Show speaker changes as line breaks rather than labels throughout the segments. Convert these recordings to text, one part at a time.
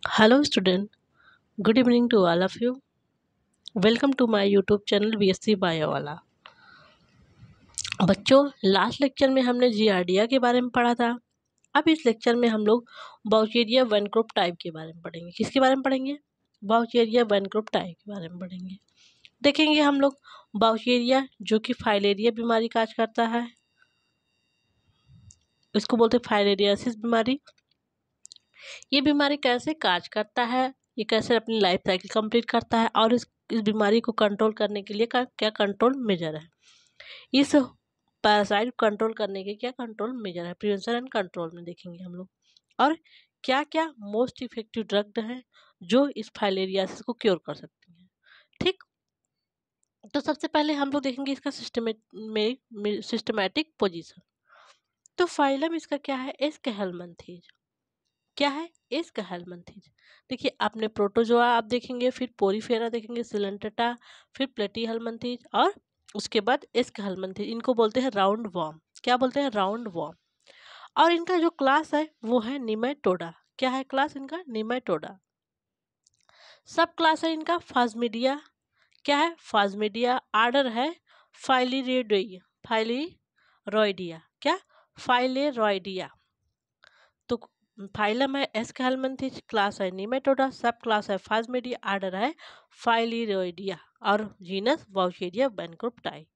Hello student, good evening to all of you. Welcome to my YouTube channel BSc Bio वाला। बच्चों, last lecture में हमने giardia के बारे में पढ़ा था। अब इस लेक्चर में हम लोग बाउचेरिया वैनक्रोप टाइप के बारे में पढ़ेंगे। किसके बारे में पढ़ेंगे? बाउचेरिया वैनक्रोप टाइप के बारे में पढ़ेंगे। देखेंगे हम लोग बाउचेरिया जो कि फाइलेरिया बीमारी काज करता है, इसको बोलते हैं फाइलेरियासिस बीमारी। ये बीमारी कैसे काज करता है, ये कैसे अपनी लाइफ साइकिल कंप्लीट करता है और इस बीमारी को कंट्रोल करने के लिए क्या कंट्रोल मेजर है, इस पैरासाइट कंट्रोल करने के क्या कंट्रोल मेजर है, प्रिवेंशन एंड कंट्रोल में देखेंगे हम लोग। और क्या क्या मोस्ट इफेक्टिव ड्रग हैं जो इस फाइलेरियासिस को क्योर कर सकती हैं। ठीक, तो सबसे पहले हम लोग देखेंगे इसका सिस्टमैटिक पोजीशन। तो फाइलम इसका क्या है? एस्केहेलमिन्थेज। क्या है? एस्केहेलमिन्थेज। देखिए, आपने प्रोटोजोआ आप देखेंगे, फिर पोरीफेरा देखेंगे, सिलेंटेटा, फिर प्लेटीहेलमिन्थेज और उसके बाद एस्केहेलमिन्थेज। इनको बोलते हैं राउंड वॉर्म। क्या बोलते हैं? Round warm. और इनका जो क्लास है वो है निमेटोडा। क्या है क्लास इनका? निमेटोडा। सब क्लास है इनका फाज्मीडिया। क्या है? फाज्मीडिया। आर्डर है फाइलिरोइडिया। फाइलिरोइडिया। क्या? फाइलेरोइडिया। तो फाइलम है एस्केहेलमिन्थेज, क्लास है निमेटोडा, सब क्लास है फाज्मीडिया, आर्डर है फाइलिरोइडिया और जीनस बाउचेरिया वैनक्रोप्टाई।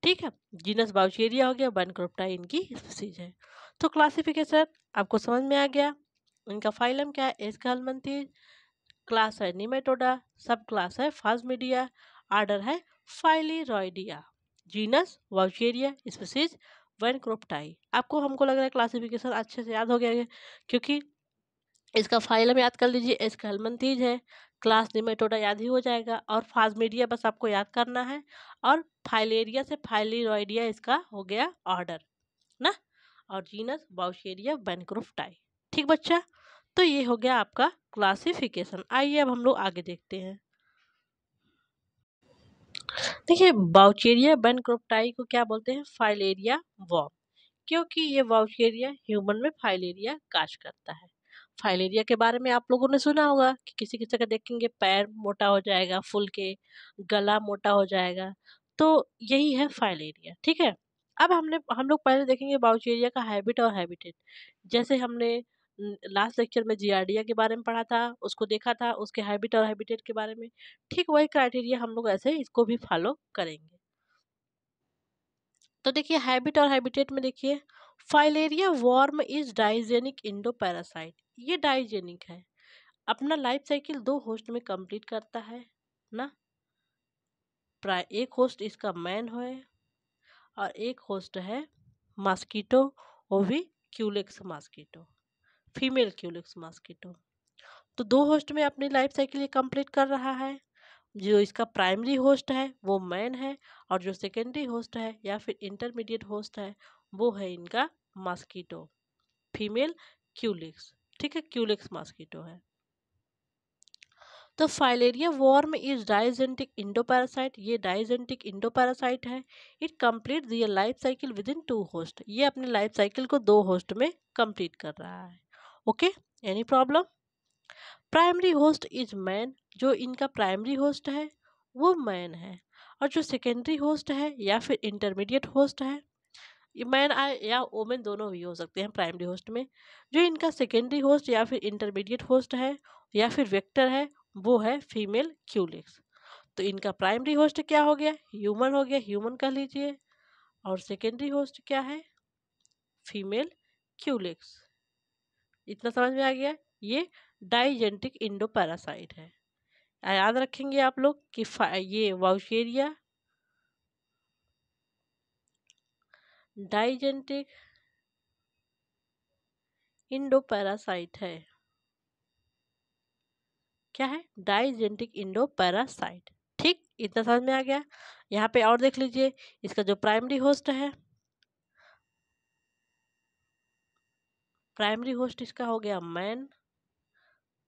ठीक है, जीनस बाउचेरिया हो गया, वैनक्रोप्टाई इनकी स्पीसीज है। तो क्लासिफिकेशन आपको समझ में आ गया। इनका फाइलम क्या है? एस्केहेलमिन्थेज, क्लास है निमेटोडा, सब क्लास है फाज्मीडिया, आर्डर है फाइलिरोइडिया, जीनस वाउचेरिया, स्पीसीज वैनक्रोप्टाई। आपको हमको लग रहा है क्लासिफिकेशन अच्छे से याद हो गया है, क्योंकि इसका फाइलम याद कर लीजिए, एस्केहेलमिन्थेज है, क्लास निमेटोडा याद ही हो जाएगा, और फाज्मीडिया बस आपको याद करना है, और फाइलेरिया से फाइलिरोइडिया इसका हो गया ऑर्डर ना, और जीनस बाउचेरिया वैनक्रोप्टाई। ठीक बच्चा, तो ये हो गया आपका क्लासिफिकेशन। आइए अब हम लोग आगे देखते हैं। देखिए, बाउचेरिया वैनक्रोप्टाई को क्या बोलते हैं? फाइलेरिया वॉर्म, क्योंकि ये बाउचेरिया ह्यूमन में फाइलेरिया काज करता है। फाइलेरिया के बारे में आप लोगों ने सुना होगा कि किसी किसी का देखेंगे पैर मोटा हो जाएगा, फूल के गला मोटा हो जाएगा, तो यही है फाइलेरिया। ठीक है, अब हम लोग पहले देखेंगे बाउचेरिया का हैबिट और हैबिटेट। जैसे हमने लास्ट लेक्चर में जियार्डिया के बारे में पढ़ा था, उसको देखा था, उसके हैबिट और हैबिटेट के बारे में। ठीक वही क्राइटेरिया हम लोग ऐसे इसको भी फॉलो करेंगे। तो देखिए, हैबिट और हैबिटेट में देखिए, filaria worm is digenic Indo parasite. ये डाइजेनिक है, अपना लाइफ साइकिल दो होस्ट में कंप्लीट करता है ना। प्राय एक होस्ट इसका मैन है और एक होस्ट है मॉस्किटो, वो भी Culex mosquito, female Culex mosquito. तो दो होस्ट में अपनी लाइफ साइकिल ये कंप्लीट कर रहा है। जो इसका प्राइमरी होस्ट है वो मैन है, और जो सेकेंडरी होस्ट है या फिर इंटरमीडिएट होस्ट है वो है इनका मॉस्किटो, फीमेल क्यूलिक्स। ठीक है, क्यूलिक्स मॉस्किटो है। तो filaria worm is digenetic endoparasite. ये डाइजेंटिक इंडोपैरासाइट है। It complete their life cycle within two host. ये अपने लाइफ साइकिल को दो होस्ट में कंप्लीट कर रहा है। Okay, any problem? Primary host is man. जो इनका प्राइमरी होस्ट है वो मैन है, और जो सेकेंडरी होस्ट है या फिर इंटरमीडिएट होस्ट है, ये मैन या वोमेन दोनों भी हो सकते हैं प्राइमरी होस्ट में। जो इनका सेकेंडरी होस्ट या फिर इंटरमीडिएट होस्ट है या फिर वेक्टर है वो है फीमेल क्यूलिक्स। तो इनका प्राइमरी होस्ट क्या हो गया? ह्यूमन हो गया, ह्यूमन कह लीजिए, और सेकेंडरी होस्ट क्या है? Female Culex. इतना समझ में आ गया? ये डाइजेंटिक इंडोपैरासाइट है। याद रखेंगे आप लोग कि ये वाउशेरिया डाइजेंटिक इंडोपैरासाइट है। क्या है? डाइजेंटिक इंडोपैरासाइट। ठीक, इतना समझ में आ गया। यहाँ पे और देख लीजिए, इसका जो प्राइमरी होस्ट है, प्राइमरी होस्ट इसका हो गया मैन,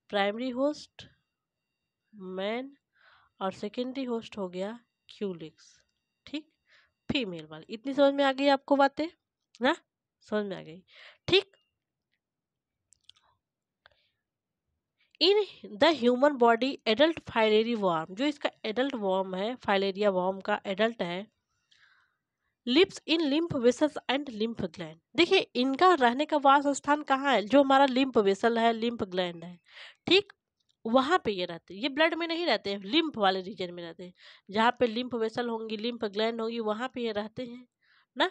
प्राइमरी होस्ट मैन, और सेकेंडरी होस्ट हो गया क्यूलिक्स। ठीक, फीमेल वाली। इतनी समझ में आ गई आपको बातें ना? समझ में आ गई। ठीक, in the human body adult filarial worm, जो इसका एडल्ट वर्म है, फाइलेरिया वर्म का एडल्ट है, lives in lymph vessels and lymph gland. देखिए इनका रहने का वास स्थान कहाँ है, जो हमारा लिम्फ वेसल है, लिम्फ ग्लैंड है, ठीक वहां पे ये रहते हैं। ये ब्लड में नहीं रहते हैं, लिम्फ वाले रीजन में रहते हैं। जहाँ पे लिम्फ वेसल होंगी, लिम्फ ग्लैंड होगी, वहां पे ये रहते हैं ना।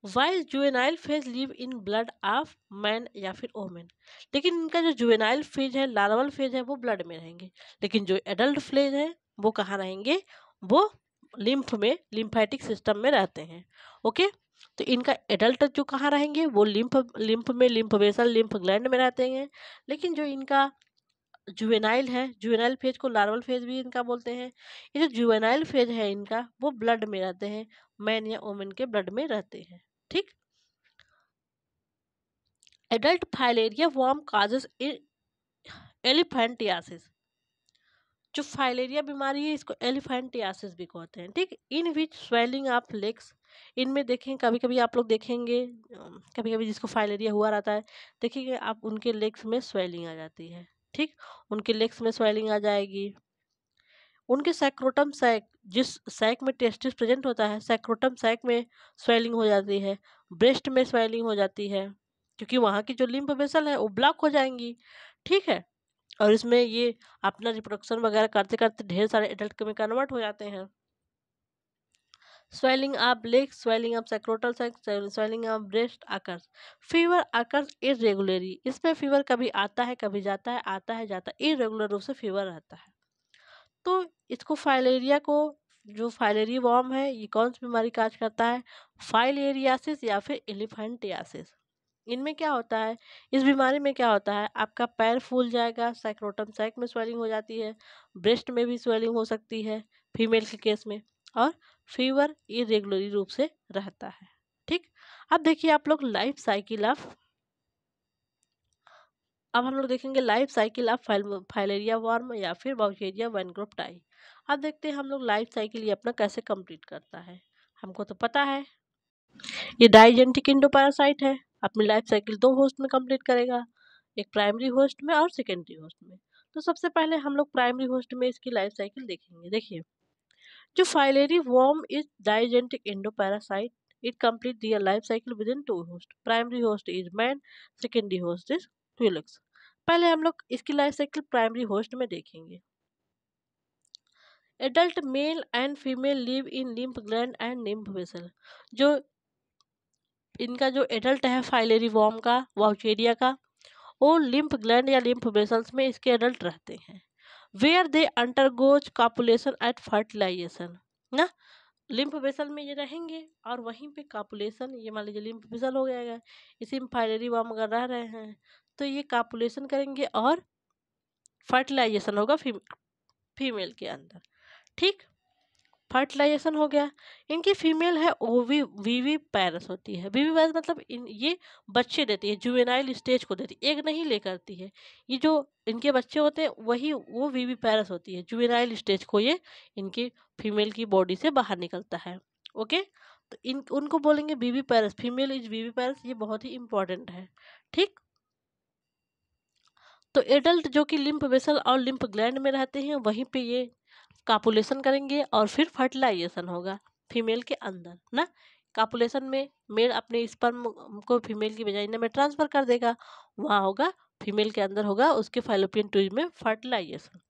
While juvenile phase live in blood of man या फिर ओमेन, लेकिन इनका जो जुवेनाइल फेज है, लार्वल फेज है, वो ब्लड में रहेंगे। लेकिन जो एडल्ट फेज है वो कहाँ रहेंगे, वो लिम्फ में, लिम्फेटिक सिस्टम में रहते हैं। ओके, तो इनका एडल्ट जो कहाँ रहेंगे, वो लिम्फ लिम्फ में, लिम्फ वेसल, लिम्फ ग्लैंड में रहते हैं। लेकिन जो इनका जुवेनाइल है, जुवेनाइल फेज को लार्वल फेज भी इनका बोलते हैं। ये जो जुवेनाइल फेज है इनका, वो ब्लड में रहते हैं, मैन या वोमेन के ब्लड में रहते हैं। ठीक, adult filaria worm causes elephantiasis. जो फाइलेरिया बीमारी है इसको एलिफेंटियासिस भी कहते हैं। ठीक, इन विच स्वेलिंग ऑफ लेग्स, इनमें देखें कभी कभी आप लोग देखेंगे, कभी कभी जिसको फाइलेरिया हुआ रहता है, देखिए आप उनके लेग्स में स्वेलिंग आ जाती है। ठीक, उनके लेग्स में स्वेलिंग आ जाएगी। उनके सैक्रोटम सैक, जिस सैक में टेस्टिस प्रेजेंट होता है, सैक्रोटम सैक में स्वेलिंग हो जाती है, ब्रेस्ट में स्वेलिंग हो जाती है, क्योंकि वहाँ की जो लिम्फ वेसल है वो ब्लॉक हो जाएंगी। ठीक है, और इसमें ये अपना रिप्रोडक्शन वगैरह करते करते ढेर सारे एडल्ट में कन्वर्ट हो जाते हैं। Swelling of legs, swelling of scrotal sac, swelling of breast occurs. Fever occurs irregularly, इसमें फीवर कभी आता है कभी जाता है, आता है जाता है, इरेगुलर रूप से फीवर आता है। तो इसको फाइलेरिया को, जो फाइलेरी वॉर्म है, ये कौन सी बीमारी काज करता है, फाइलेरियासिस या फिर एलिफेंटियासिस। इनमें क्या होता है, इस बीमारी में क्या होता है, आपका पैर फूल जाएगा, सैक्रोटम सैक में स्वेलिंग हो जाती है, ब्रेस्ट में भी स्वेलिंग हो सकती है फीमेल के केस में, और फीवर इरेगुलरी रूप से रहता है। ठीक, अब देखिए आप लोग लाइफ साइकिल ऑफ, अब हम लोग देखेंगे life cycle of filaria worm या फिर बाउचेरिया वैनग्रोप्टाई। अब देखते हैं हम लोग लाइफ साइकिल ये अपना कैसे कंप्लीट करता है। हमको तो पता है ये डाइजेनेटिक इंडोपैरासाइट है, अपनी लाइफ साइकिल दो होस्ट में कंप्लीट करेगा, एक प्राइमरी होस्ट में और सेकेंडरी होस्ट में। तो सबसे पहले हम लोग प्राइमरी होस्ट में इसकी लाइफ साइकिल देखेंगे। देखिए, जो filarial worm is digenetic endoparasite, it complete their life cycle within two host, primary host is man, secondary host is culex. पहले हम लोग इसकी लाइफ साइकिल प्राइमरी होस्ट में देखेंगे। Adult male and female live in lymph gland and lymph vessel. जो इनका जो adult है फाइलेरी वॉर्म का, वाउचेरिया का, वो लिम्फ ग्लैंड या लिम्फ वेसल्स में इसके एडल्ट रहते हैं। Where they undergo copulation at fertilization ना, लिम्फ वेसल में ये रहेंगे और वहीं पे कॉपुलेशन, ये मान लीजिए लिम्फ वेसल हो गया, इसी में फाइलेरी वॉर्म अगर रह रहे हैं तो ये कॉपुलेशन करेंगे और फर्टिलाइजेशन होगा फीमेल के अंदर। ठीक, फर्टिलाइजेशन हो गया। इनकी फीमेल है ओवी वीवी पैरस होती है, वीवी पैरस मतलब ये बच्चे देती है, जुवेनाइल स्टेज को देती है, एग नहीं ले करती है। ये जो इनके बच्चे होते हैं वही वो वीवी पैरस होती है, जुवेनाइल स्टेज को ये इनकी फीमेल की बॉडी से बाहर निकलता है। ओके, तो इन उनको बोलेंगे वीवी पैरस, फीमेल इज वीवी पैरस, ये बहुत ही इंपॉर्टेंट है। ठीक, तो एडल्ट जो कि लिम्फ वेसल और लिम्फ ग्लैंड में रहते हैं, वहीं पे ये कापुलेशन करेंगे और फिर फर्टिलाइजेशन होगा फीमेल के अंदर ना। कापुलेशन में मेल अपने स्पर्म को फीमेल की वेजाइना में ट्रांसफर कर देगा, वहाँ होगा फीमेल के अंदर होगा उसके फाइलोपियन ट्यूब में फर्टिलाइजेशन।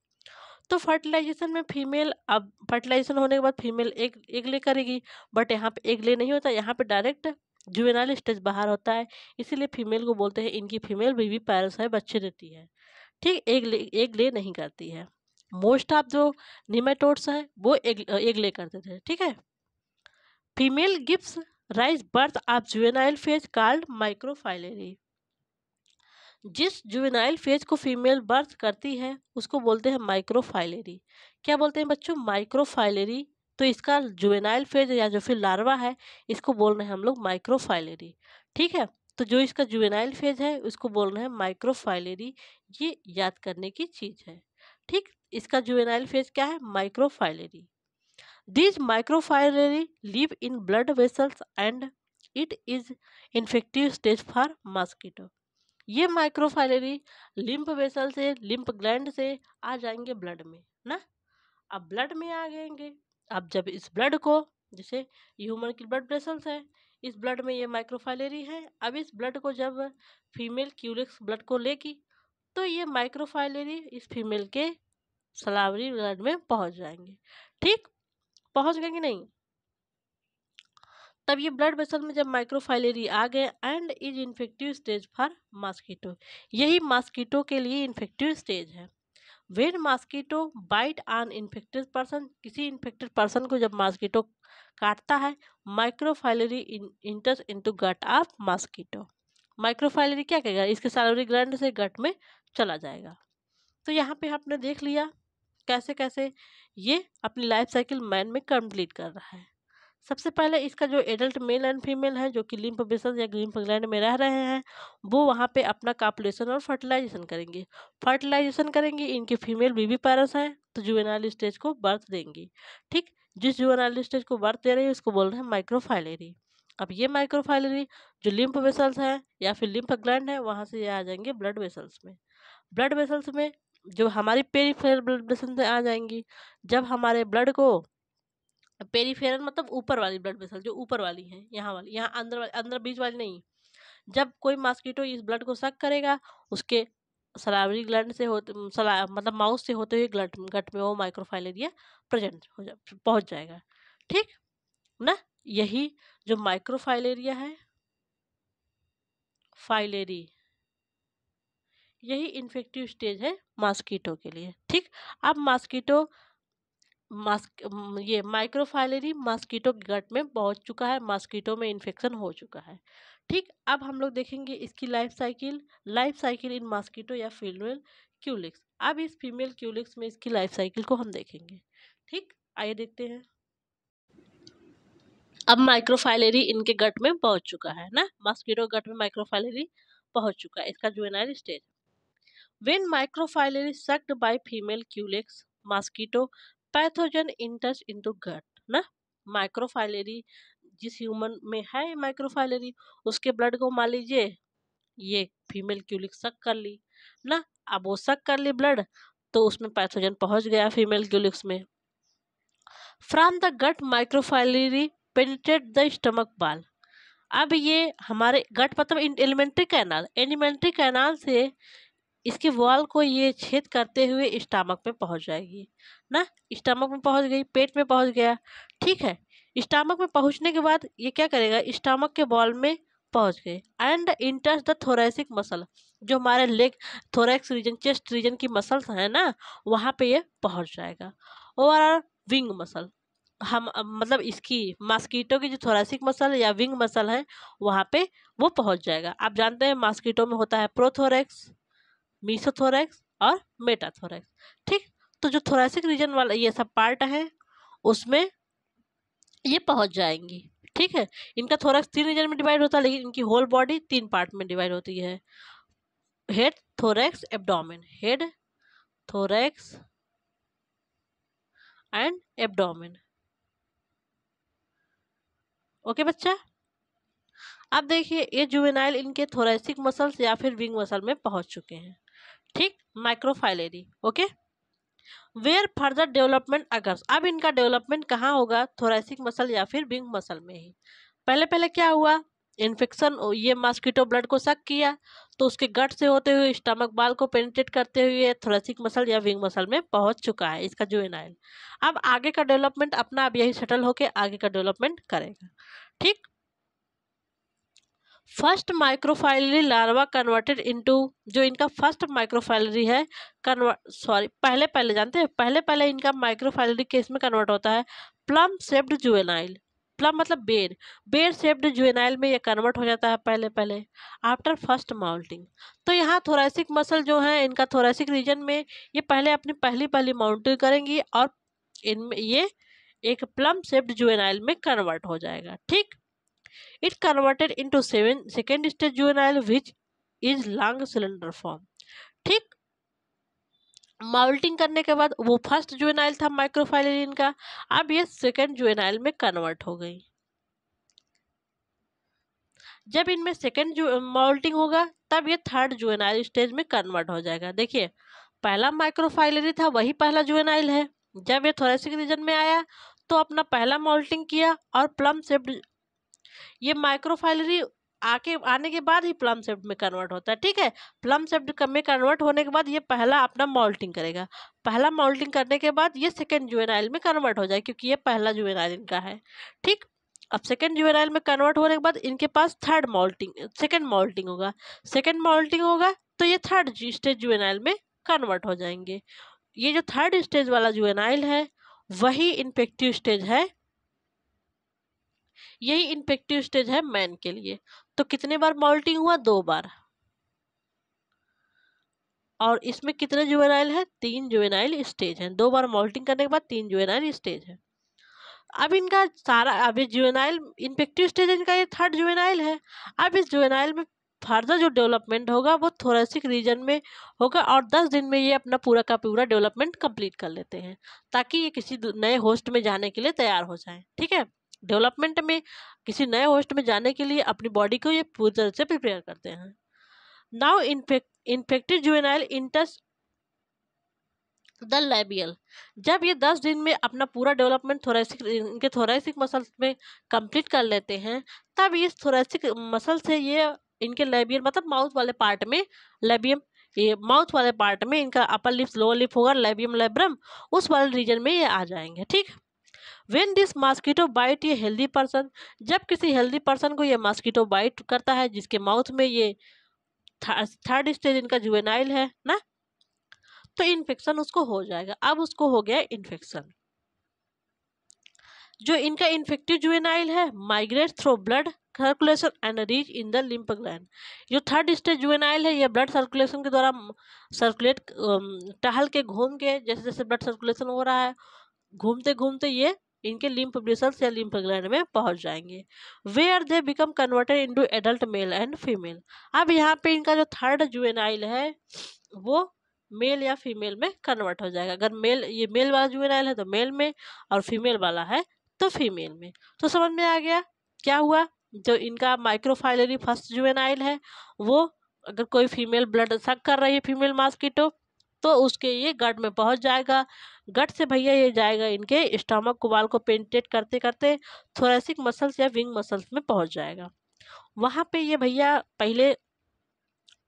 तो फर्टिलाइजेशन में फीमेल, अब फर्टिलाइजेशन होने के बाद फीमेल एक एग ले करेगी, बट यहाँ पे एग ले नहीं होता, यहाँ पे डायरेक्ट जुवेनाइल स्टेज बाहर होता है, इसीलिए फीमेल को बोलते हैं इनकी फीमेल बेबी पैरस है, बच्चे देती है। ठीक, एग ले नहीं करती है। मोस्ट ऑफ जो निमेटोड्स हैं वो एग ले करते थे। ठीक है, female gives rise birth of juvenile phase called microfilaria. जिस जुवेनाइल फेज को फीमेल बर्थ करती है उसको बोलते हैं माइक्रोफाइलेरी। क्या बोलते हैं बच्चों, माइक्रोफाइलेरी। तो इसका जुवेनाइल फेज या जो फिर लार्वा है, इसको बोल रहे हैं हम लोग माइक्रोफाइलेरी। ठीक है, तो जो इसका जुवेनाइल फेज है उसको बोल रहे हैं माइक्रोफाइलेरी, ये याद करने की चीज है। ठीक, इसका जुवेनाइल फेज क्या है, माइक्रोफाइलेरी। These microfilae live in blood vessels and it is infective stage for mosquito. ये माइक्रोफाइलरी लिम्फ वेसल से, लिम्फ ग्लैंड से आ जाएंगे ब्लड में ना। अब ब्लड में आ जाएंगे, अब जब इस ब्लड को, जैसे ह्यूमन की ब्लड वेसल्स है, इस ब्लड में ये माइक्रोफाइलरी है, अब इस ब्लड को जब फीमेल क्यूलिक्स ब्लड को लेगी तो ये माइक्रोफाइलरी इस फीमेल के सलावरी ग्लैंड में पहुंच जाएंगे। ठीक, पहुंच गए कि नहीं। तब ये ब्लड वेसल में जब माइक्रोफाइलरी आ गए and is infective stage for mosquito, यही मॉस्किटो के लिए इन्फेक्टिव स्टेज है। When mosquito bite on infected person, किसी इन्फेक्टेड पर्सन को जब मॉस्किटो काटता है, microfilaria enters into gut of mosquito, microfilaria क्या करेगा, इसके सैलरी ग्लैंड से गट में चला जाएगा। तो यहाँ पे आपने देख लिया कैसे कैसे ये अपनी लाइफ साइकिल मैन में कंप्लीट कर रहा है। सबसे पहले इसका जो एडल्ट मेल एंड फीमेल है जो कि लिम्फ वेसल या लिम्फ ग्लैंड में रह रहे हैं, वो वहाँ पे अपना कॉपुलेशन और फर्टिलाइजेशन करेंगे। फर्टिलाइजेशन करेंगे, इनके फीमेल बेबी पैरस हैं तो जुवेनाइल स्टेज को बर्थ देंगी। ठीक, जिस जुवेनाइल स्टेज को बर्थ दे रही है उसको बोल रहे हैं माइक्रोफाइलरी। अब ये माइक्रोफाइलरी जो लिम्फ वेसल्स हैं या फिर लिम्फ ग्लैंड है, वहाँ से ये आ जाएंगे ब्लड वेसल्स में। ब्लड वेसल्स में जो हमारी पेरिफेरल ब्लड वेसल में आ जाएंगी। जब हमारे ब्लड को, पेरिफेरल मतलब ऊपर वाली ब्लड वेसल, जो ऊपर वाली है, यहाँ वाली, यहाँ अंदर वाली, अंदर बीच वाली नहीं। जब कोई मॉस्किटो इस ब्लड को सक करेगा, उसके सलावरी ग्लैंड से होते, मतलब माउथ से होते हुए गट में वो माइक्रोफाइलेरिया प्रेजेंट हो जा पहुंच जाएगा। ठीक ना, यही जो माइक्रोफाइलेरिया है, फाइलेरी, यही इन्फेक्टिव स्टेज है मॉस्किटो के लिए। ठीक, अब मॉस्किटो ये माइक्रोफाइलरी मॉस्किटो के गट में पहुंच चुका है, मॉस्किटो में इन्फेक्शन हो चुका है। ठीक, अब हम लोग देखेंगे इसकी लाइफ साइकिल इन मॉस्किटो या फीमेल क्यूलिक्स। अब इस फीमेल क्यूलिक्स में इसकी लाइफ साइकिल को हम देखेंगे। ठीक, आइए देखते हैं। अब माइक्रोफाइलरी इनके गट में पहुंच चुका है ना, मॉस्किटो गट में माइक्रोफाइलरी पहुंच चुका है, इसका juvenile stage. When microfilaria sucked by female culex mosquito, pathogen enters into gut ना। माइक्रोफाइलरी जिस ह्यूमन में है माइक्रोफाइलरी, उसके ब्लड को मान लीजिए ये फीमेल क्यूलिक सक कर ली ना। अब वो सक कर ली ब्लड, तो उसमें पैथोजन पहुंच गया फीमेल क्यूलिक्स में। From the gut microfilaria penetrate the stomach wall. अब ये हमारे गट मतलब एलिमेंट्री कैनाल से इसके वॉल को ये छेद करते हुए स्टमक में पहुंच जाएगी ना। स्टमक में पहुंच गई, पेट में पहुंच गया। ठीक है, स्टमक में पहुंचने के बाद ये क्या करेगा, स्टमक के वॉल में पहुंच गए and enters the thoracic muscle, जो हमारे leg thorax region, chest region की मसल्स है ना, वहाँ पे ये पहुंच जाएगा। और विंग मसल, हम मतलब इसकी मॉस्किटो की जो थोरैसिक मसल या विंग मसल है, वहाँ पे वो पहुंच जाएगा। आप जानते हैं मॉस्किटो में होता है प्रोथोरैक्स, मीसोथोरैक्स और मेटाथोरैक्स। ठीक, तो जो थोरैसिक रीजन वाला ये सब पार्ट है उसमें ये पहुंच जाएंगी। ठीक है, इनका थोरैक्स 3 रीजन में डिवाइड होता है, लेकिन इनकी होल बॉडी 3 पार्ट में डिवाइड होती है। Head, thorax, abdomen. Head, thorax and abdomen. Okay बच्चा, अब देखिए ये जुवेनाइल इनके थोरैसिक मसल्स या फिर विंग मसल में पहुंच चुके हैं। ठीक, माइक्रोफाइलरी। Okay, where further development occurs, अब इनका डेवलपमेंट कहाँ होगा, थोरैसिक मसल या फिर विंग मसल में ही। पहले पहले क्या हुआ, इन्फेक्शन, ये मॉस्किटो ब्लड को सक किया तो उसके गट से होते हुए स्टमक बाल को पेनिट्रेट करते हुए थोरैसिक मसल या विंग मसल में पहुंच चुका है इसका जुवेनाइल। अब आगे का डेवलपमेंट अपना अब यही सेटल होके आगे का डेवलपमेंट करेगा। ठीक, फर्स्ट माइक्रोफाइलरी लार्वा कन्वर्टेड इनटू, जो इनका फर्स्ट माइक्रोफाइलरी है पहले पहले जानते हैं, पहले पहले इनका माइक्रोफाइलरी केस में कन्वर्ट होता है प्लम शेप्ड जुवेनाइल। प्लम मतलब बेर शेप्ड जुवेनाइल में ये कन्वर्ट हो जाता है पहले पहले आफ्टर फर्स्ट माउंटिंग। तो यहाँ थोरैसिक मसल जो है इनका थोरैसिक रीजन में ये पहले अपनी पहली माउंटिंग करेंगी और इनमें ये एक प्लम शेप्ड जुवेनाइल में कन्वर्ट हो जाएगा। ठीक, it converted into second stage juvenile which is long cylinder form। ठीक, माउल्टिंग करने के बाद वो फर्स्ट जुवेनाइल था माइक्रोफाइलरीन का, अब ये सेकंड जुवेनाइल में कन्वर्ट हो गई। जब इनमें सेकेंड मॉल्टिंग होगा तब ये थर्ड जुवेनाइल स्टेज में कन्वर्ट हो जाएगा। देखिए पहला माइक्रोफाइलरी था, वही पहला जुवेनाइल है। जब ये थोरेसिक रीजन में आया तो अपना पहला मॉल्टिंग किया और प्लम शेप्ड, ये माइक्रोफाइलरी आके आने के बाद ही प्लम शेप्ड में कन्वर्ट होता है। ठीक है, प्लम शेप्ड में कन्वर्ट होने के बाद ये पहला अपना मॉल्टिंग करेगा। पहला मॉल्टिंग करने के बाद ये सेकेंड जुवेनाइल में कन्वर्ट हो जाए, क्योंकि ये पहला जुवेनाइल इनका है। ठीक, अब सेकेंड जुवेनाइल में कन्वर्ट होने के बाद इनके पास थर्ड मॉल्टिंग, सेकेंड मॉल्टिंग होगा। सेकेंड मॉल्टिंग होगा तो ये थर्ड स्टेज जुवेनाइल में कन्वर्ट हो जाएंगे। ये जो थर्ड स्टेज वाला जुवेनाइल है वही इन्फेक्टिव स्टेज है, यही इन्फेक्टिव स्टेज है मैन के लिए। तो कितने बार मॉल्टिंग हुआ? 2 बार। और इसमें कितने जुवेनाइल है? 3 जुवेनाइल स्टेज हैं। 2 बार मॉल्टिंग करने के बाद 3 जुवेनाइल स्टेज है। अब इनका सारा, अब ये जुवेनाइल इन्फेक्टिव स्टेज इनका ये थर्ड जुवेनाइल है। अब इस जुवेनाइल में फर्दर जो डेवलपमेंट होगा वो थोरेसिक रीजन में होगा और 10 दिन में ये अपना पूरा का पूरा डेवलपमेंट कंप्लीट कर लेते हैं, ताकि ये किसी नए होस्ट में जाने के लिए तैयार हो जाए। ठीक है, डेवलपमेंट में किसी नए होस्ट में जाने के लिए अपनी बॉडी को ये पूरी तरह से प्रिपेयर करते हैं। Now infected juvenile इंटर्स the labial. जब ये 10 दिन में अपना पूरा डेवलपमेंट थोरेसिक, इनके थोरेसिक मसल्स में कंप्लीट कर लेते हैं, तब इस थोरेसिक मसल से ये इनके लेबियल मतलब माउथ वाले पार्ट में, लेबियम, ये माउथ वाले पार्ट में इनका अपर लिप्स लोअर लिप होगा, लेबियम लेब्रम, उस वाले रीजन में ये आ जाएंगे। ठीक, व्हेन दिस मॉस्किटो बाइट ये हेल्दी पर्सन, जब किसी हेल्दी पर्सन को ये मॉस्किटो बाइट करता है जिसके माउथ में ये थर्ड स्टेज इनका जुवेनाइल है ना, तो इन्फेक्शन उसको हो जाएगा। अब उसको हो गया इन्फेक्शन। जो इनका इन्फेक्टिव जुवेनाइल है migrate through blood circulation and reach in the lymph gland. जो थर्ड स्टेज जुवेनाइल है ये ब्लड सर्कुलेशन के द्वारा सर्कुलेट, टहल के घूम के, जैसे जैसे ब्लड सर्कुलेशन हो रहा है घूमते घूमते ये इनके लिम्फ वेसल्स या लिम्फ ग्लैंड में पहुंच जाएंगे, where they become converted into adult male and female. अब यहाँ पे इनका जो थर्ड जुवेनाइल है वो मेल या फीमेल में कन्वर्ट हो जाएगा। अगर मेल, ये मेल वाला जुवेनाइल है तो मेल में, और फीमेल वाला है तो फीमेल में। तो समझ में आ गया क्या हुआ? जो इनका माइक्रोफाइलरी फर्स्ट जुवेनाइल है वो, अगर कोई फीमेल ब्लड सक कर रही है, फीमेल मॉस्किटो, तो उसके ये गट में पहुंच जाएगा। गट से भैया ये जाएगा इनके स्टमक को, वाल को पेनिट्रेट करते करते थोरेसिक मसल्स या विंग मसल्स में पहुंच जाएगा। वहां पे ये भैया पहले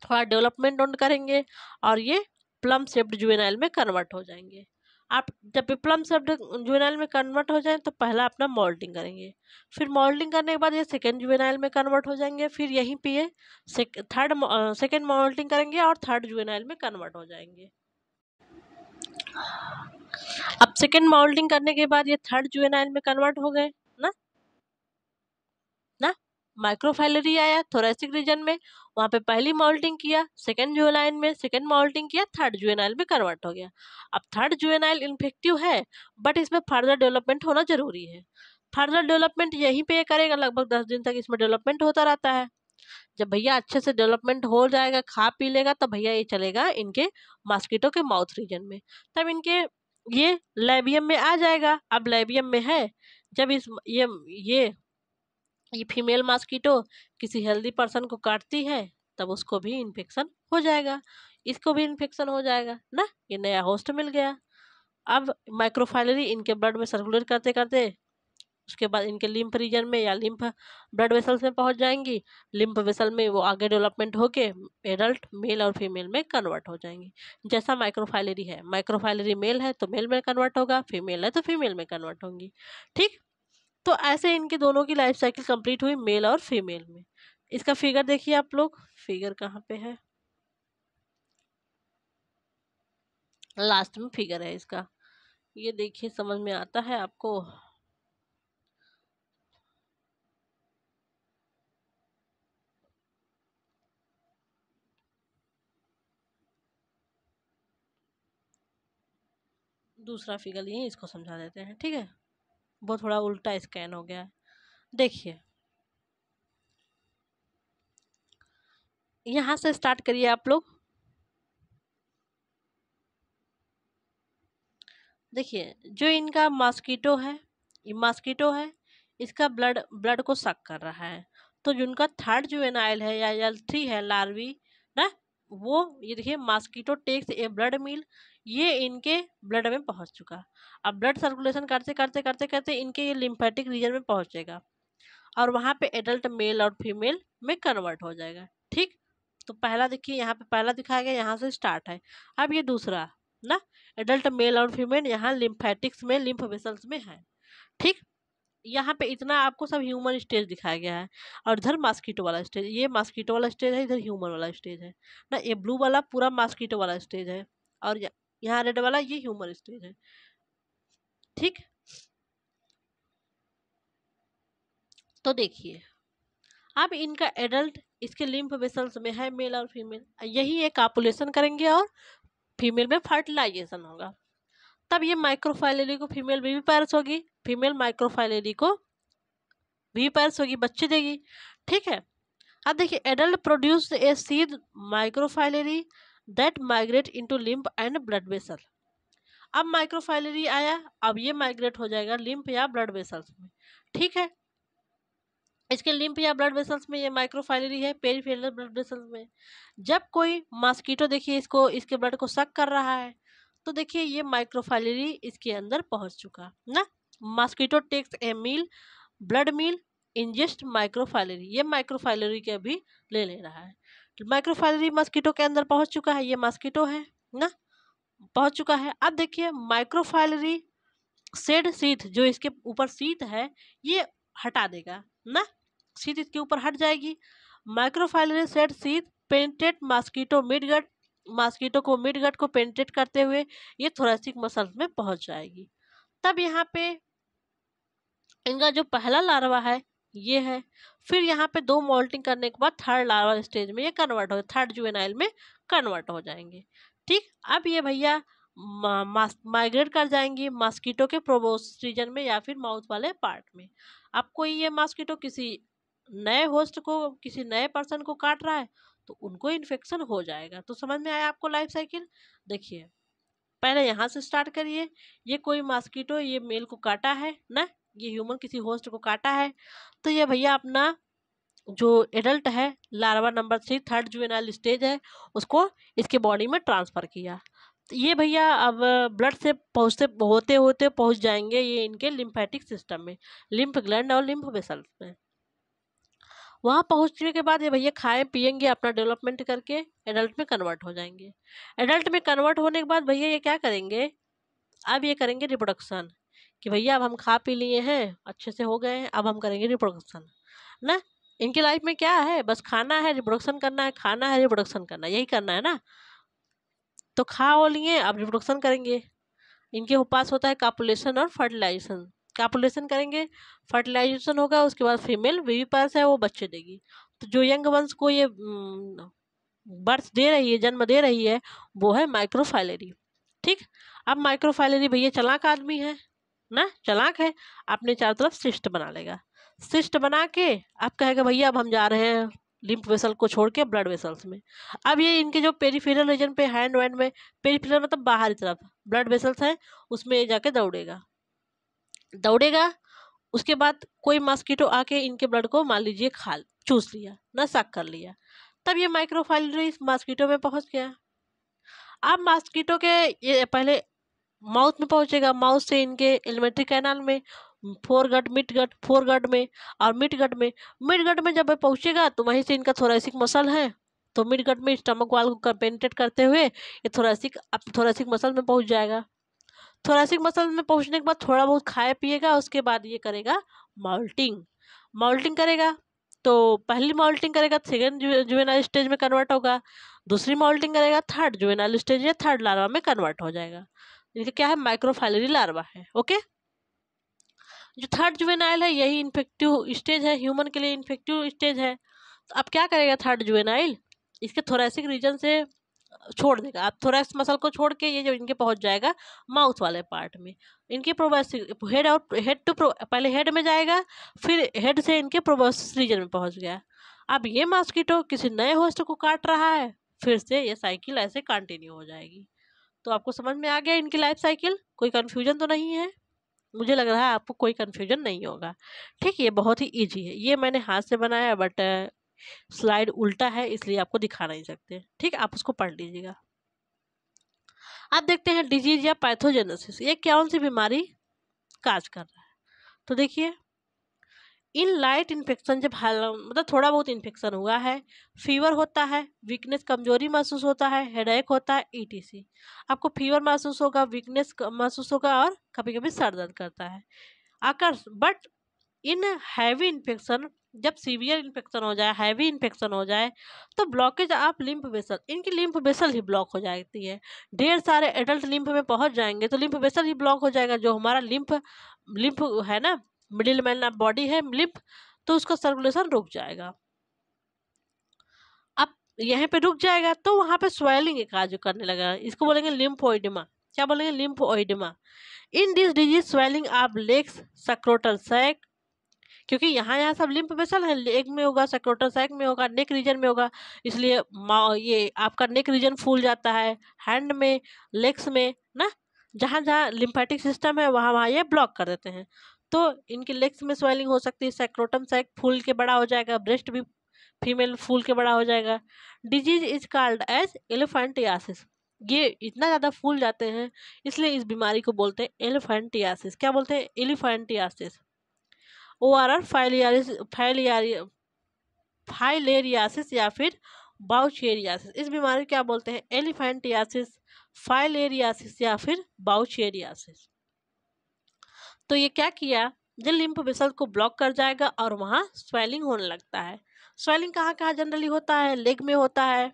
थोड़ा डेवलपमेंट ऑन करेंगे और ये प्लम शेप्ड जुवेनाइल में कन्वर्ट हो जाएंगे। आप जब भी प्लम शेप्ड जुवेनाइल में कन्वर्ट हो जाए तो पहला अपना मोल्डिंग करेंगे, फिर मोल्डिंग करने के बाद ये सेकेंड जुवेनाइल में कन्वर्ट हो जाएंगे, फिर यहीं पे ये सेकेंड मोल्डिंग करेंगे और थर्ड जुवेनाइल में कन्वर्ट हो जाएंगे। अब सेकेंड मोल्डिंग करने के बाद ये थर्ड जुवेनाइल में कन्वर्ट हो गए ना ना माइक्रोफाइलरी आया थोरेसिक रीजन में, वहां पे पहली मोल्टिंग किया, सेकंड जुवेनाइल में सेकंड मोल्टिंग किया, थर्ड जुवेनाइल में कन्वर्ट हो गया। अब थर्ड जुवेनाइल इन्फेक्टिव है बट इसमें फर्दर डेवलपमेंट होना जरूरी है। फर्दर डेवलपमेंट यहीं पे करेगा, लगभग 10 दिन तक इसमें डेवलपमेंट होता रहता है। जब भैया अच्छे से डेवलपमेंट हो जाएगा, खा पी लेगा, तब भैया ये चलेगा इनके मॉस्किटो के माउथ रीजन में, तब इनके ये लेबियम में आ जाएगा। अब लेबियम में है, जब इस ये फीमेल मॉस्किटो किसी हेल्दी पर्सन को काटती है तब उसको भी इन्फेक्शन हो जाएगा, इसको भी इन्फेक्शन हो जाएगा ना, ये नया होस्ट मिल गया। अब माइक्रोफाइलरी इनके ब्लड में सर्कुलेट करते करते उसके बाद इनके लिम्फ रीजन में या लिम्फ ब्लड वेसल्स में पहुंच जाएंगी। लिम्फ वेसल में वो आगे डेवलपमेंट होके एडल्ट मेल और फीमेल में कन्वर्ट हो जाएंगी। जैसा माइक्रोफाइलरी है, माइक्रोफाइलरी मेल है तो मेल में कन्वर्ट होगा, फीमेल है तो फीमेल में कन्वर्ट होंगी। ठीक, तो ऐसे इनके दोनों की लाइफ साइकिल कंप्लीट हुई मेल और फीमेल में। इसका फिगर देखिए आप लोग, फिगर कहाँ पे है? लास्ट में फिगर है इसका, ये देखिए समझ में आता है आपको? दूसरा फिगर लिए इसको समझा देते हैं। ठीक है, वो थोड़ा उल्टा स्कैन हो गया है। देखिए यहाँ से स्टार्ट करिए आप लोग। देखिए जो इनका मॉस्किटो है, ये मॉस्किटो है, इसका ब्लड ब्लड को सक कर रहा है, तो जिनका थर्ड जुवेनाइल है या L3 है लार्वी ना, वो ये देखिए mosquito takes a blood meal, ये इनके ब्लड में पहुंच चुका। अब ब्लड सर्कुलेशन करते करते करते करते इनके ये लिम्फेटिक रीजन में पहुंचेगा और वहां पे एडल्ट मेल और फीमेल में कन्वर्ट हो जाएगा। ठीक, तो पहला देखिए यहाँ पे पहला दिखाया गया, यहाँ से स्टार्ट है। अब ये दूसरा ना, एडल्ट मेल और फीमेल यहाँ लिम्फेटिक्स में, लिम्फ वेसल्स में है। ठीक, यहाँ पे इतना आपको सब ह्यूमन स्टेज दिखाया गया है और इधर मॉस्किटो वाला स्टेज, ये मॉस्किटो वाला स्टेज है, इधर ह्यूमन वाला स्टेज है ना। ये ब्लू वाला पूरा मॉस्किटो वाला स्टेज है और यहाँ रेड वाला ये ह्यूमन स्टेज है। ठीक, तो देखिए अब इनका एडल्ट इसके लिम्फ वेसल्स में है मेल और फीमेल, यही एक कॉपुलेशन करेंगे और फीमेल में फर्टिलाइजेशन होगा। तब ये माइक्रोफाइलेरी को फीमेल बेबी पैरस होगी, फीमेल माइक्रोफाइलेरी को बेबी पैरस होगी, बच्चे देगी। ठीक है, अब देखिए adult produce a seed microfilaria that migrate into lymph and blood vessel. अब माइक्रोफाइलेरी आया, अब ये माइग्रेट हो जाएगा लिम्फ या ब्लड वेसल्स में। ठीक है, इसके लिम्फ या ब्लड वेसल्स में ये माइक्रोफाइलेरी है, पेरिफेरल ब्लड वेसल्स में। जब कोई मॉस्किटो देखिए इसको, इसके ब्लड को सक कर रहा है, तो देखिए ये माइक्रोफाइलेरी इसके अंदर पहुंच चुका ना। Mosquito takes a meal, blood meal, ingest माइक्रोफाइलेरी, ये माइक्रोफाइलेरी के अभी ले रहा है। माइक्रोफाइलेरी मॉस्किटो के अंदर पहुंच चुका है, ये मॉस्किटो है ना, पहुंच चुका है। अब देखिए माइक्रोफाइलेरी सेड सीथ, जो इसके ऊपर सीथ है ये हटा देगा ना, सीथ इसके ऊपर हट जाएगी। Microfilariae shed sheath penetrate mosquito midgut, mosquito को मिडगट को पेनिट्रेट करते हुए ये थोरेसिक मसल्स में पहुंच जाएगी। तब यहाँ पे इनका जो पहला लार्वा है ये है, फिर यहाँ पे 2 मोल्टिंग करने के बाद थर्ड लार्वा स्टेज में ये कन्वर्ट हो, थर्ड जुवेनाइल में कन्वर्ट हो जाएंगे। ठीक, अब ये भैया माइग्रेट कर जाएंगी मॉस्किटो के प्रोबोस रीजन में या फिर माउथ वाले पार्ट में। अब कोई ये मॉस्किटो किसी नए होस्ट को, किसी नए पर्सन को काट रहा है तो उनको इन्फेक्शन हो जाएगा। तो समझ में आया आपको लाइफ साइकिल? देखिए पहले यहाँ से स्टार्ट करिए, ये कोई मॉस्किटो ये मेल को काटा है ना, ये ह्यूमन किसी होस्ट को काटा है, तो ये भैया अपना जो एडल्ट है larva number 3 third juvenile stage है उसको इसके बॉडी में ट्रांसफ़र किया। तो ये भैया अब ब्लड से पहुँचते होते होते पहुँच जाएंगे ये इनके लिम्फेटिक सिस्टम में, लिम्फ ग्लैंड और लिम्फ वेसल्स में। वहाँ पहुँचने के बाद ये भैया खाए पिएंगे, अपना डेवलपमेंट करके एडल्ट में कन्वर्ट हो जाएंगे। एडल्ट में कन्वर्ट होने के बाद भैया ये क्या करेंगे, अब ये करेंगे रिप्रोडक्शन, कि भैया अब हम खा पी लिए हैं, अच्छे से हो गए हैं, अब हम करेंगे रिप्रोडक्शन ना। इनकी लाइफ में क्या है, बस खाना है, रिप्रोडक्शन करना है, खाना है, रिप्रोडक्शन करना है, यही करना है ना। तो खा हो लिए, अब रिप्रोडक्शन करेंगे। इनके पास होता है कॉपुलेशन और फर्टिलाइजेशन। कॉपुलेशन करेंगे, फर्टिलाइजेशन होगा, उसके बाद फीमेल बेबी पास है वो बच्चे देगी। तो जो यंग वंस को ये बर्थ दे रही है, जन्म दे रही है, वो है माइक्रोफाइलेरी। ठीक, अब माइक्रोफाइलेरी भैया चालाक आदमी है ना, चालाक है, अपने चारों तरफ सिस्ट बना लेगा। सिस्ट बना के अब कहेगा भैया अब हम जा रहे हैं लिम्फ वेसल को छोड़ के ब्लड वेसल्स में। अब ये इनके जो पेरिफेरल रीजन पे हैंड वैंड में, पेरिफेरल मतलब बाहरी तरफ ब्लड वेसल्स हैं, उसमें जाके दौड़ेगा दौड़ेगा। उसके बाद कोई मॉस्किटो आके इनके ब्लड को मान लीजिए चूस लिया ना, सक कर लिया, तब ये माइक्रोफाइलेरी मॉस्किटो में पहुंच गया। अब मॉस्किटो के ये पहले माउथ में पहुंचेगा, माउथ से इनके एलिमेंट्री कैनाल में, फोरगट मिड गट, फोरगट में और मिड गट में जब पहुंचेगा तो वहीं से इनका थोरेसिक मसल है, तो मिड गट में स्टमक वाल को पेनिट्रेट करते हुए ये थोरेसिक मसल में पहुंच जाएगा। थोरेसिक मसल में पहुंचने के बाद थोड़ा बहुत खाए पिएगा, उसके बाद ये करेगा मॉल्टिंग करेगा। तो पहली मॉल्टिंग करेगा, सेकेंड जुवेनाइल स्टेज में कन्वर्ट होगा, दूसरी मॉल्टिंग करेगा, थर्ड जुवेनाइल स्टेज या थर्ड लार्वा में कन्वर्ट हो जाएगा। ये क्या है, माइक्रोफाइलेरी लार्वा है। ओके, जो थर्ड जुवेनाइल है यही इन्फेक्टिव स्टेज है, ह्यूमन के लिए इन्फेक्टिव स्टेज है। तो अब क्या करेगा थर्ड जुवेनाइल, इसके थोरेसिक रीजन से छोड़ देगा, अब थोरेक्स मसल को छोड़ के ये जो इनके पहुंच जाएगा माउथ वाले पार्ट में। इनके प्रोबोसिस हेड और हेड टू पहले हेड में जाएगा, फिर हेड से इनके प्रोबोसिस रीजन में पहुंच गया। अब ये मॉस्किटो किसी नए होस्ट को काट रहा है, फिर से ये साइकिल ऐसे कंटिन्यू हो जाएगी। तो आपको समझ में आ गया इनकी लाइफ साइकिल, कोई कंफ्यूजन तो नहीं है? मुझे लग रहा है आपको कोई कंफ्यूजन नहीं होगा। ठीक, ये बहुत ही इजी है। ये मैंने हाथ से बनाया बट स्लाइड उल्टा है इसलिए आपको दिखा नहीं सकते। ठीक, आप उसको पढ़ लीजिएगा। अब देखते हैं डिजीज या पैथोजेनेसिस, ये कौन सी बीमारी काज कर रहा है। तो देखिए, इन लाइट इन्फेक्शन, जब मतलब थोड़ा बहुत इन्फेक्शन हुआ है, फीवर होता है, वीकनेस कमजोरी महसूस होता है, हेडेक होता है, ईटीसी। आपको फीवर महसूस होगा, वीकनेस महसूस होगा और कभी कभी सर दर्द करता है आकर। बट इन हैवी इन्फेक्शन, जब सीवियर इन्फेक्शन हो जाए, हैवी इन्फेक्शन हो जाए, तो ब्लॉकेज ऑफ लिम्फ वेसल, इनकी लिम्फ वेसल ही ब्लॉक हो जाती है। ढेर सारे एडल्ट लिम्फ में पहुंच जाएंगे तो लिम्फ वेसल ही ब्लॉक हो जाएगा। जो हमारा लिम्फ लिम्फ है ना, मिडिल मैन ऑफ बॉडी है लिम्फ, तो उसका सर्कुलेशन रुक जाएगा। अब यहाँ पे रुक जाएगा तो वहां पे स्वेलिंग एक आज करने लगा, इसको बोलेंगे लिम्फोइडिमा। क्या बोलेंगे? Lymphoedema. In this disease swelling of legs, scrotal sac, क्योंकि यहाँ सब लिम्फ वेसल है, लेग में होगा, सक्रोटल सैक में होगा, नेक रीजन में होगा, इसलिए ये आपका नेक रीजन फूल जाता है। हैंड में, लेग्स में ना, जहाँ जहाँ लिम्फेटिक सिस्टम है वहाँ वहाँ ये ब्लॉक कर देते हैं, तो इनके लेग्स में स्वेलिंग हो सकती है। सैक्रोटम सैक फूल के बड़ा हो जाएगा, ब्रेस्ट भी फीमेल फूल के बड़ा हो जाएगा। Disease is called as elephantiasis, ये इतना ज़्यादा फूल जाते हैं इसलिए इस बीमारी को बोलते हैं एलिफेंटियासिस। क्या बोलते हैं? एलिफेंटियासिस। ORR फाइलेरियासिस या फिर बाउचेरियासिस। इस बीमारी क्या बोलते हैं? एलिफेंटियासिस, फाइलेरियासिस या फिर बाउचेरियासिस। तो ये क्या किया, जो लिम्फ वेसल को ब्लॉक कर जाएगा और वहाँ स्वेलिंग होने लगता है। स्वेलिंग कहाँ कहाँ जनरली होता है? लेग में होता है,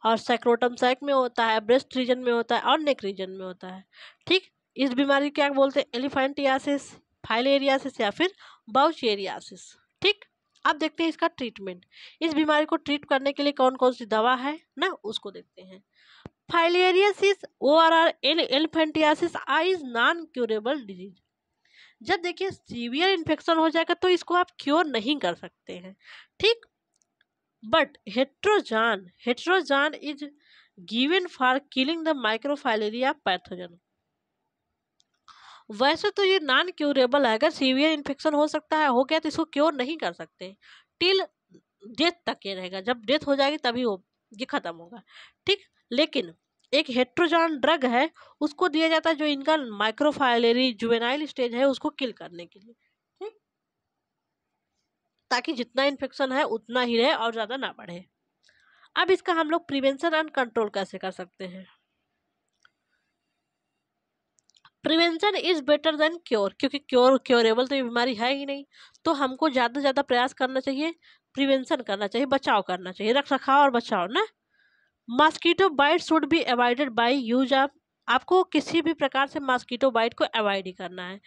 और सैक्रोटम सैक में होता है, ब्रेस्ट रीजन में होता है और नेक रीजन में होता है। ठीक, इस बीमारी क्या बोलते हैं? एलिफेंटियासिस, फाइलेरियासिस या फिर बाउचेरियासिस। ठीक, अब देखते हैं इसका ट्रीटमेंट। इस बीमारी को ट्रीट करने के लिए कौन कौन सी दवा है ना, उसको देखते हैं। Filariasis, ORR, elephantiasis is non curable disease. जब देखिए सीवियर इन्फेक्शन हो जाएगा तो इसको आप क्योर नहीं कर सकते हैं। ठीक, but Hetrazan is given for killing the microfilaria pathogen. वैसे तो ये नॉन क्यूरेबल है, अगर सीवियर इन्फेक्शन हो सकता है, हो गया तो इसको क्योर नहीं कर सकते। टिल डेथ तक ये रहेगा, जब डेथ हो जाएगी तभी वो ये खत्म होगा। ठीक, लेकिन एक हेट्रोजान ड्रग है, उसको दिया जाता है जो इनका माइक्रोफाइलेरी जुवेनाइल स्टेज है उसको किल करने के लिए। ठीक, ताकि जितना इन्फेक्शन है उतना ही रहे और ज़्यादा ना बढ़े। अब इसका हम लोग प्रिवेंशन एंड कंट्रोल कैसे कर सकते हैं? Prevention is better than cure, क्योंकि क्योरेबल तो ये बीमारी है ही नहीं, तो हमको ज़्यादा से ज़्यादा प्रयास करना चाहिए, प्रिवेंशन करना चाहिए, बचाव करना चाहिए, रख रखाव और बचाव ना। Mosquito bite should be avoided by use of, आपको किसी भी प्रकार से मॉस्किटो बाइट को अवॉइड ही करना है।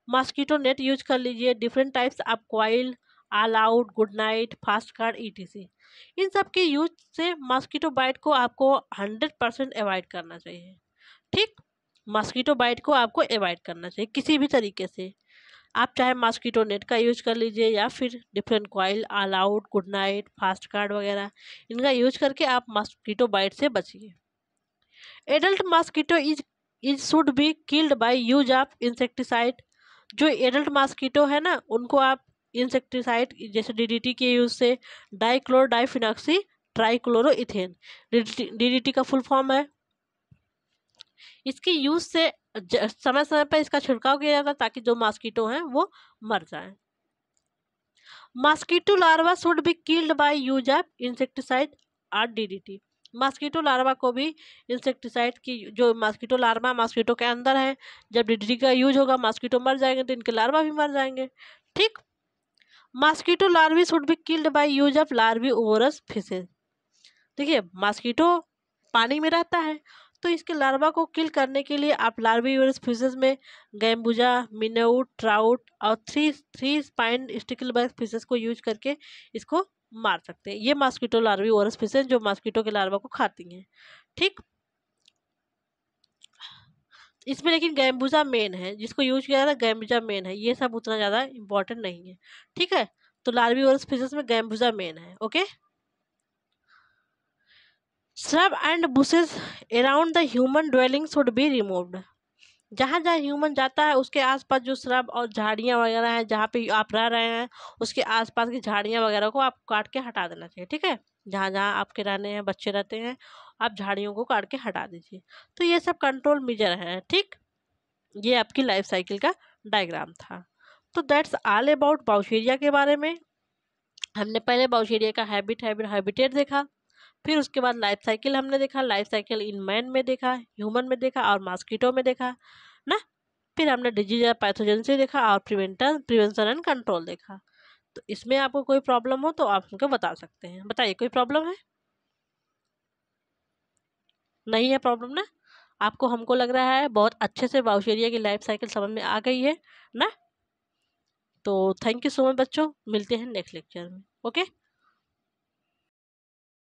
मॉस्किटो नेट यूज कर लीजिए, different types of coil, All Out, Good Knight, Fast Card, ETC। इन सब के यूज से मॉस्किटो बाइट को आपको 100% अवॉइड करना चाहिए। ठीक, मॉस्किटो बाइट को आपको अवॉइड करना चाहिए किसी भी तरीके से। आप चाहे मॉस्किटो नेट का यूज कर लीजिए या फिर different coil, All Out, Good Knight, Fast card वगैरह, इनका यूज करके आप मॉस्किटो बाइट से बचिए। Adult mosquito is should be killed by use of insecticide. जो एडल्ट मॉस्किटो है ना, उनको आप इंसेक्टिसाइड जैसे DDT के यूज से, डाइक्लोर डाइफिनॉक्सी ट्राइक्लोरोइथेन, DDT का फुल फॉर्म है। इसके यूज से समय समय पर इसका छिड़काव किया जाता है ताकि जो मॉस्किटो हैं वो मर जाएं। Mosquito larva should be killed by use of insecticide और DDT। मॉस्किटो लार्वा को भी इंसेक्टिसाइड की, जो मॉस्किटो लार्वा मॉस्किटो के अंदर है, जब DDT का यूज होगा मॉस्किटो मर जाएंगे तो इनके लार्वा भी मर जाएंगे। ठीक, mosquito larvae should be killed by use of larvivorous fishes. देखिए मॉस्किटो पानी में रहता है, तो इसके लार्वा को किल करने के लिए आप लार्विवरस फिशेज में गैम्बुजा, मिनऊट, ट्राउट और थ्री स्पाइन स्टिकलबैक फिशेज को यूज करके इसको मार सकते हैं। ये मॉस्किटो लार्विवरस फिशेज जो मॉस्किटो के लार्वा को खाती हैं। ठीक, इसमें लेकिन गैम्बुजा मेन है, जिसको यूज किया जाता है गैम्बुजा मेन है, ये सब उतना ज़्यादा इंपॉर्टेंट नहीं है। ठीक है, तो लार्विवरस फिशेज में गैम्बुजा मेन है। Okay, shrub and bushes around the human dwelling should be removed। जहाँ जहाँ ह्यूमन जाता है उसके आसपास जो श्रब और झाड़ियाँ वगैरह हैं, जहाँ पे आप रह रहे हैं उसके आसपास की झाड़ियाँ वगैरह को आप काट के हटा देना चाहिए, ठीक है। जहाँ जहाँ आपके रहने हैं बच्चे रहते हैं, आप झाड़ियों को काट के हटा दीजिए। तो ये सब कंट्रोल मेजर हैं, ठीक। ये आपकी लाइफ साइकिल का डायग्राम था। तो दैट्स ऑल अबाउट बाउशेरिया के बारे में। हमने पहले बाउशेरिया का हैबिटेट देखा, फिर उसके बाद लाइफ साइकिल हमने देखा, लाइफ साइकिल इन मैन में देखा, ह्यूमन में देखा और मॉस्किटो में देखा ना। फिर हमने डिजीज या पैथोजन से देखा और प्रिवेंशन एंड कंट्रोल देखा। तो इसमें आपको कोई प्रॉब्लम हो तो आप हमको बता सकते हैं। बताइए, कोई प्रॉब्लम है? नहीं है प्रॉब्लम ना? आपको, हमको लग रहा है बहुत अच्छे से बाउशेरिया की लाइफ साइकिल समझ में आ गई है ना। तो थैंक यू सो मच बच्चों, मिलते हैं नेक्स्ट लेक्चर में। ओके।